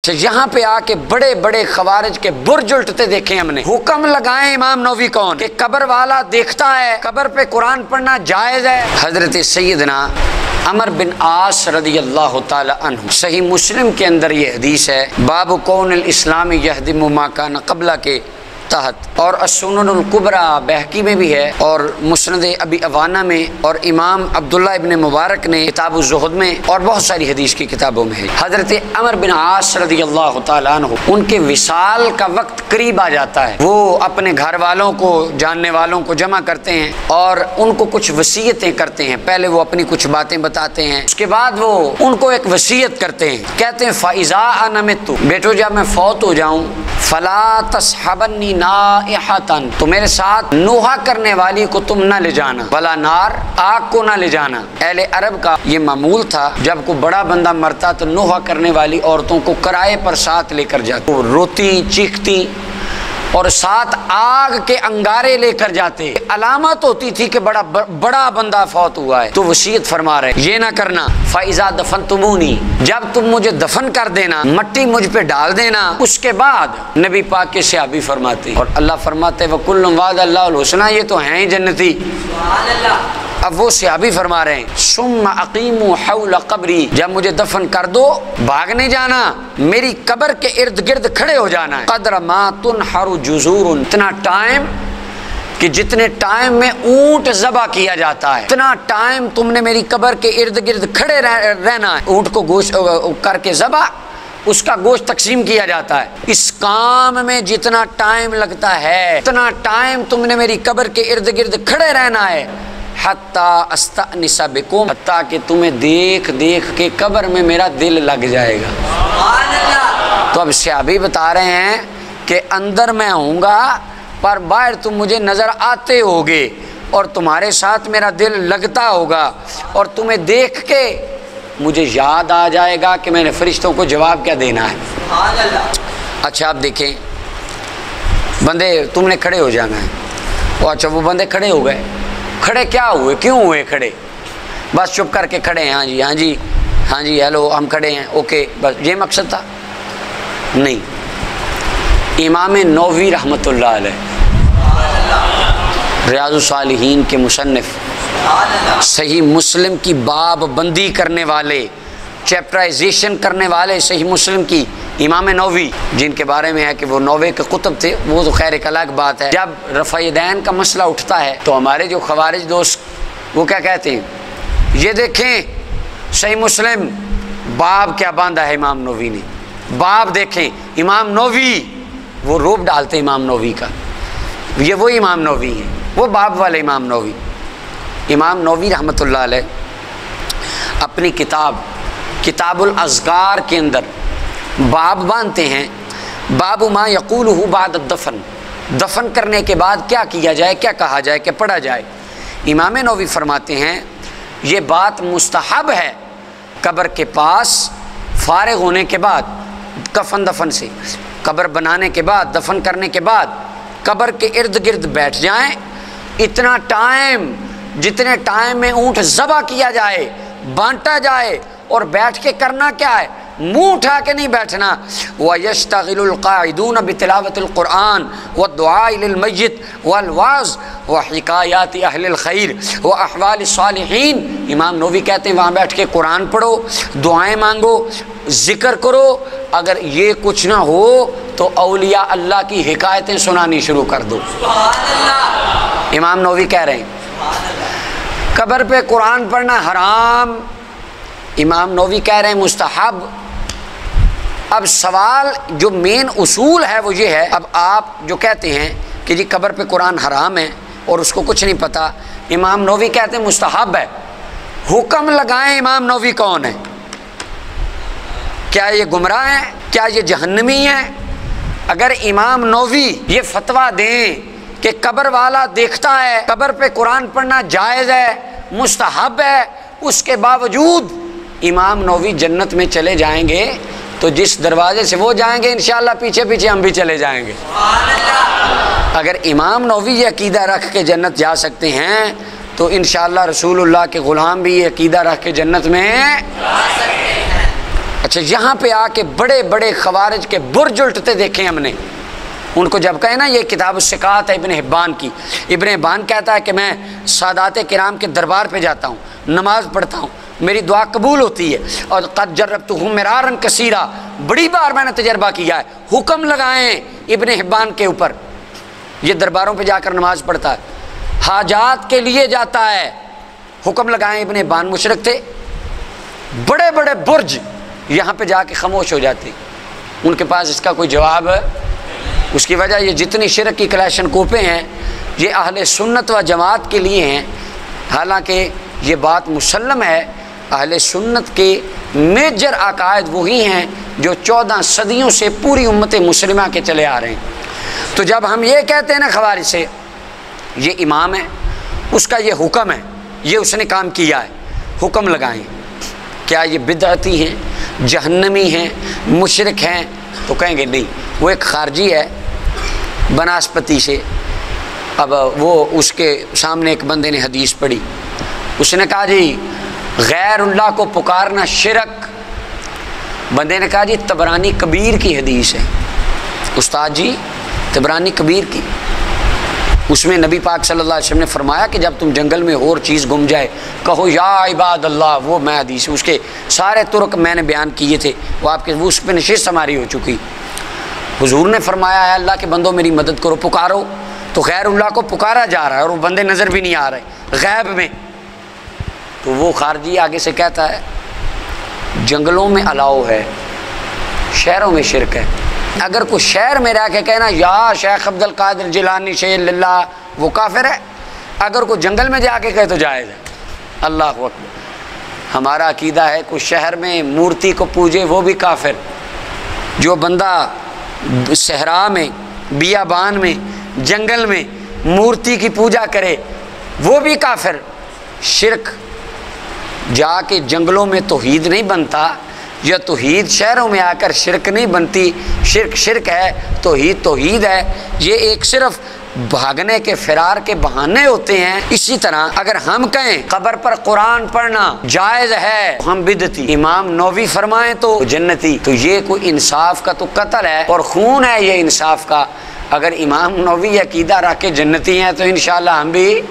यहाँ पे आके बड़े बड़े खवारिज के बुर्ज उल्टते देखे हमने। हुक्म लगाए इमाम नववी कौन कि कब्र वाला देखता है, कब्र पे कुरान पढ़ना जायज है। हजरत सैयदना अमर बिन आस रदी अल्लाह ताला अन्हु, सही मुस्लिम के अंदर ये हदीस है, बाबु कौनिल इस्लामी यहदिमु मा कान क़ब्ला के तहत, और अस्सुननुल कुबरा बहकी में भी है, और मुस्नद अबी अवाना में, और इमाम अब्दुल्ला इब्न मुबारक ने किताबुल ज़ुहद में, और बहुत सारी हदीस की किताबों में है। हज़रत अमर बिन आस रज़ियल्लाहु ताला अन्हु, उनके विसाल का वक्त करीब आ जाता है। वो अपने घर वालों को, जानने वालों को जमा करते हैं और उनको कुछ वसीयतें करते हैं। पहले वो अपनी कुछ बातें बताते हैं, उसके बाद वो उनको एक वसीयत करते हैं। कहते हैं फ़ाइज़ा अना मित्तु, बेटो जब मैं फौत हो जाऊँ, फ़ला तस्हबन्नी नाइहतन, तो मेरे साथ नोहा करने वाली को तुम न ले जाना, वला नार, आग को न ले जाना। अहले अरब का ये मामूल था, जब कोई बड़ा बंदा मरता तो नोहा करने वाली औरतों को किराए पर साथ लेकर जाते, वो रोती चीखती और साथ आग के अंगारे लेकर जाते। अलामत होती थी कि बड़ा बंदा फौत हुआ है। तो वसीयत फरमा रहे ये ना करना, फ़ाइज़ा दफ़नतुमूनी, जब तुम मुझे दफन कर देना, मट्टी मुझ पे डाल देना। उसके बाद नबी पाक के सहाबी फरमाते, और अल्लाह फरमाते वकुल्लुम वादअल्लाहुल हुस्ना, ये तो हैं ही जन्नती। अब वो सहाबी फरमा रहे हैं सुम्मा अकीमू हौला कब्री, जब मुझे दफन कर दो भाग नहीं जाना, मेरी कब्र के इर्द गिर्द खड़े हो जाना है। क़द्र मा तुनहरु जुज़ूरुन, इतना टाइम कि जितने टाइम में ऊंट ज़बा किया जाता है, इतना टाइम तुमने मेरी कब्र के इर्द गिर्द खड़े रहना है। ऊंट को गोश्त करके ज़बा, उसका गोश्त तकसीम किया जाता है। इस काम में जितना टाइम लगता है, इतना टाइम तुमने मेरी कब्र के इर्द गिर्द खड़े रहना है। हत्ता अस्तअनिसा बिकुम, हत्ता कि तुम्हें देख देख के कब्र में मेरा दिल लग जाएगा। तो अब सहाबी बता रहे हैं कि अंदर मैं होऊंगा पर बाहर तुम मुझे नज़र आते होगे, और तुम्हारे साथ मेरा दिल लगता होगा, और तुम्हें देख के मुझे याद आ जाएगा कि मैंने फरिश्तों को जवाब क्या देना है। अच्छा आप देखें, बंदे तुमने खड़े हो जाना है, और अच्छा वो बंदे खड़े हो गए। खड़े क्या हुए, क्यों हुए खड़े? बस चुप करके खड़े हैं, हाँ जी हाँ जी हाँ जी हेलो हम खड़े हैं, ओके, बस ये मकसद था? नहीं। इमाम नववी रहमतुल्लाह अलैह, रियाज़ुस सालिहीन के मुसन्निफ, सही मुस्लिम की बाब बंदी करने वाले, चैप्टराइजेशन करने वाले सही मुस्लिम की, इमाम नववी, जिनके बारे में है कि वो 9 के कुतुब थे, वो तो खैर एक अलग बात है। जब रफ़ायदैन का मसला उठता है तो हमारे जो खवारिज दोस्त वो क्या कहते हैं, ये देखें सही मुस्लिम बाब क्या बांधा है इमाम नववी ने, बाब देखें इमाम नववी, वो रूप डालते इमाम नववी का, ये वो इमाम नववी है, वो बाब वाले इमाम नववी। इमाम नववी रहमतुल्लाह अलैह अपनी किताबुल अज़कार के अंदर बाब बांधते हैं, बाबु मा यक़ूलुहु बाद दफन, दफन करने के बाद क्या किया जाए, क्या कहा जाए, क्या पढ़ा जाए। इमाम नववी फरमाते हैं ये बात मुस्तहब है, कब्र के पास फारिग होने के बाद, कफन दफन से, कब्र बनाने के बाद, दफन करने के बाद कब्र के इर्द गिर्द बैठ जाएं, इतना टाइम जितने टाइम में ऊँट ज़बा किया जाए, बांटा जाए, और बैठ के करना क्या है, मुँह उठा के नहीं बैठना। वयश्तगिलुल क़ाइदून बितिलावतिल क़ुरआन व दुआ लिल मय्यित वल वाज़ व हिकायाति अहलिल खैर व अहवालिस सालिहीन। इमाम नववी कहते हैं वहाँ बैठ के कुरान पढ़ो, दुआएं मांगो, ज़िक्र करो। अगर ये कुछ ना हो तो औलिया अल्लाह की हिकायतें सुनानी शुरू कर दो। इमाम नववी कह रहे हैं कब्र पे कुरान पढ़ना हराम, इमाम नववी कह रहे हैं मुस्तहब। अब सवाल जो मेन उसूल है वो ये है, अब आप जो कहते हैं कि जी कब्र पे कुरान हराम है और उसको कुछ नहीं पता, इमाम नववी कहते हैं मुस्तहब है। हुक्म लगाएं इमाम नववी कौन है? क्या ये गुमराह हैं? क्या ये जहन्नमी हैं? अगर इमाम नववी ये फतवा दें कि कब्र वाला देखता है, कब्र पे कुरान पढ़ना जायज़ है, मुस्तहब है, उसके बावजूद इमाम नववी जन्नत में चले जाएंगे, तो जिस दरवाजे से वो जाएंगे इंशाअल्लाह पीछे पीछे हम भी चले जाएंगे। अगर इमाम नववी ये अकीदा रख के जन्नत जा सकते हैं तो इंशाअल्लाह रसूलुल्लाह के ग़ुलाम भी ये अकीदा रख के जन्नत में जा सकते हैं। अच्छा, यहाँ पे आके बड़े बड़े खवारिज के बुर्ज उल्टते देखे हमने। उनको जब कहे ना ये किताब सिकात है इब्न हिब्बान की, इब्न हिब्बान कहता है कि मैं सादात किराम के दरबार पे जाता हूँ, नमाज पढ़ता हूँ, मेरी दुआ कबूल होती है। और क़द जर्रब्तुहु मिरारन कसीरा, बड़ी बार मैंने तजर्बा किया है। हुक्म लगाएं इब्न हिब्बान के ऊपर, ये दरबारों पे जाकर नमाज पढ़ता है, हाजात के लिए जाता है, हुक्म लगाएं। इब्न हिब्बान मुशरिक थे, बड़े बड़े बुर्ज यहाँ पे जाके खामोश हो जाते, उनके पास इसका कोई जवाब है। उसकी वजह ये जितनी शिरक की कलेशन कोपे हैं ये अहले सुन्नत व जमात के लिए हैं। हालांकि ये बात मुसल्लम है, अहले सुन्नत के मेजर अकायद वही हैं जो 14 सदियों से पूरी उम्मत मुस्लिमा के चले आ रहे हैं। तो जब हम ये कहते हैं ना खवारिज से ये इमाम है, उसका ये हुक्म है, ये उसने काम किया है, हुक्म लगाएं, क्या ये बिदअती हैं, जहन्नमी हैं, मुशरिक हैं? तो कहेंगे नहीं, वो एक खारजी है बनास्पति से। अब वो उसके सामने एक बंदे ने हदीस पढ़ी, उसने कहा जी गैरुल्लाह को पुकारना शिरक। बंदे ने कहा जी तबरानी कबीर की हदीस है। उस्ताद जी तबरानी कबीर की, उसमें नबी पाक सल्लल्लाहु अलैहि वसल्लम ने फरमाया कि जब तुम जंगल में और चीज़ गुम जाए कहो या इबाद अल्लाह। वो मैं हदीस, उसके सारे तुर्क मैंने बयान किए थे, वो आपके वो उस पर नशिस्त हमारी हो चुकी। हुजूर ने फरमाया है अल्लाह के बंदों मेरी मदद करो, पुकारो। तो गैरुल्लाह को पुकारा जा रहा है और वो बंदे नज़र भी नहीं आ रहे गैब में। तो वो खारजी आगे से कहता है जंगलों में अलाउ है, शहरों में शिरक है। अगर कोई शहर में रह के कहना या शेख अब्दुल कादिर जिलानी शेर लिल्लाह, वो काफिर है। अगर कोई जंगल में जाके कहे तो जायज़ है। अल्लाह अकबर। हमारा अकीदा है कोई शहर में मूर्ति को पूजे वो भी काफिर, जो बंदा सहरा में, बियाबान में, जंगल में मूर्ति की पूजा करे वो भी काफिर। शिरक जाके जंगलों में तौहीद नहीं बनता, या तौहीद शहरों में आकर शिरक नहीं बनती। शिरक शिरक है, तौहीद तौहीद है। ये एक सिर्फ भागने के फिरार के बहाने होते हैं। इसी तरह अगर हम कहें कब्र पर कुरान पढ़ना जायज़ है, हम बिदती, इमाम नौवी फरमाएं तो जन्नती, तो ये कोई इंसाफ का तो कत्ल है और खून है ये इंसाफ का। अगर इमाम नौवी अकीदा रख के जन्नती हैं तो इंशाअल्लाह हम भी